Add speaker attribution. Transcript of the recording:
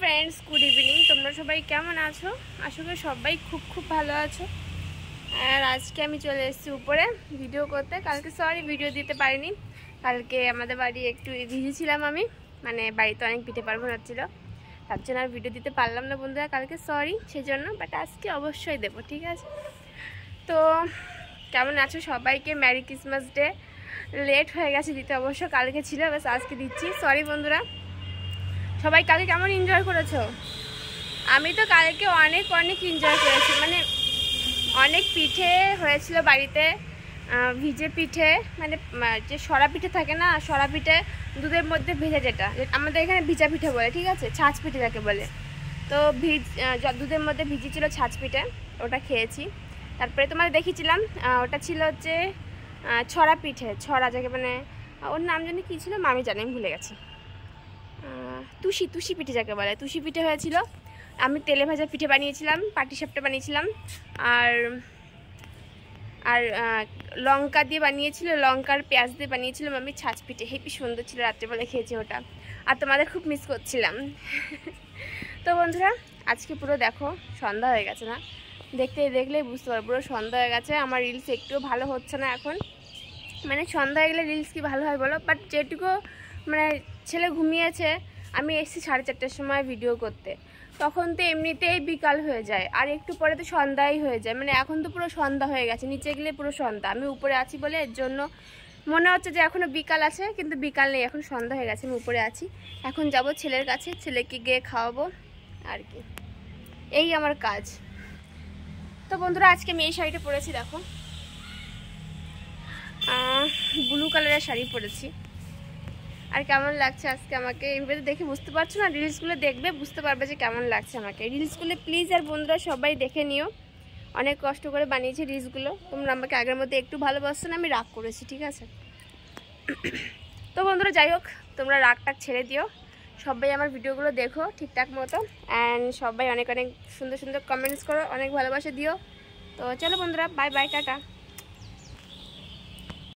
Speaker 1: Friends, good evening. তোমরা সবাই কেমন আছো? আশা করি সবাই খুব খুব ভালো আছো। আর আজকে আমি চলে এসেছি উপরে ভিডিও করতে। কালকে সরি ভিডিও দিতে পারিনি। কালকে আমাদের বাড়ি একটু বিজি ছিলাম আমি, মানে বাড়িতে অনেক পিঠে পার্বণ হচ্ছিলো, তার জন্য আর ভিডিও দিতে পারলাম না বন্ধুরা কালকে, সরি সেই জন্য। বাট আজকে অবশ্যই দেবো, ঠিক আছে? তো কেমন আছো সবাইকে ম্যারি ক্রিসমাস ডে। লেট হয়ে গেছে দিতে, অবশ্য কালকে ছিল, বাস আজকে দিচ্ছি, সরি বন্ধুরা। সবাই কালকে কেমন এনজয় করেছো? আমি তো কালকে অনেক অনেক এনজয় করেছি, মানে অনেক পিঠে হয়েছিল বাড়িতে, ভিজে পিঠে, মানে যে সরা পিঠে থাকে না, সরা পিঠে দুধের মধ্যে ভেজে, যেটা আমাদের এখানে ভিজা পিঠে বলে, ঠিক আছে? ছাঁচ পিঠে যাকে বলে। তো দুধের মধ্যে ভিজেছিল ছাঁচ পিঠে, ওটা খেয়েছি। তারপরে তোমাদের দেখিয়েছিলাম, ওটা ছিল হচ্ছে ছড়া পিঠে, ছড়া যাকে মানে ওর নাম জানি কী ছিল, মামি জানি, আমি ভুলে গেছি। তুষি পিঠে যাকে বলে, তুষি পিঠে হয়েছিল। আমি তেলে ভাজা পিঠে বানিয়েছিলাম, পাটিসাপটা বানিয়েছিলাম, আর আর লঙ্কা দিয়ে বানিয়েছিল, লঙ্কার পেঁয়াজ দিয়ে বানিয়েছিলাম আমি ছাঁচ পিঠে। হেবি সুন্দর ছিল, রাত্রেবেলা খেয়েছি ওটা। আর তোমাদের খুব মিস করছিলাম। তো বন্ধুরা আজকে পুরো দেখো সন্ধ্যা হয়ে গেছে না, দেখলেই বুঝতে পারো পুরো সন্ধ্যা হয়ে গেছে। আমার রিলস একটুও ভালো হচ্ছে না এখন, মানে সন্ধ্যা হয়ে গেলে রিলস কি ভালো হয় বলো? বাট যেটুকু মানে ছেলে ঘুমিয়েছে, আমি এসেছি 4:30টার সময় ভিডিও করতে, তখন তো এমনিতেই বিকাল হয়ে যায়, আর একটু পরে তো সন্ধ্যাই হয়ে যায়। মানে এখন তো পুরো সন্ধ্যা হয়ে গেছে, নিচে গেলে পুরো সন্ধ্যা। আমি উপরে আছি বলে এর জন্য মনে হচ্ছে যে এখনও বিকাল আছে, কিন্তু বিকাল নেই, এখন সন্ধ্যা হয়ে গেছে। আমি উপরে আছি, এখন যাব ছেলের কাছে, ছেলেকে গিয়ে খাওয়াবো আর কি, এই আমার কাজ। তো বন্ধুরা আজকে আমি এই শাড়িটা পরেছি, দেখো ব্লু কালারের শাড়ি পরেছি। আর কেমন লাগছে আজকে আমাকে এইভাবে দেখে বুঝতে পারছো না? রিলসগুলো দেখবে বুঝতে পারবে যে কেমন লাগছে আমাকে। রিলসগুলো প্লিজ আর বন্ধুরা সবাই দেখে নিও, অনেক কষ্ট করে বানিয়েছি রিলসগুলো। তোমরা আমাকে আগের মধ্যে একটু ভালোবাসছো না, আমি রাগ করেছি, ঠিক আছে? তো বন্ধুরা যাই হোক, তোমরা রাগটাক ছেড়ে দিও, সবাই আমার ভিডিওগুলো দেখো ঠিকঠাক মতো, অ্যান্ড সবাই অনেক অনেক সুন্দর সুন্দর কমেন্টস করো, অনেক ভালোবাসা দিও। তো চলো বন্ধুরা, বাই বাই, টাটা।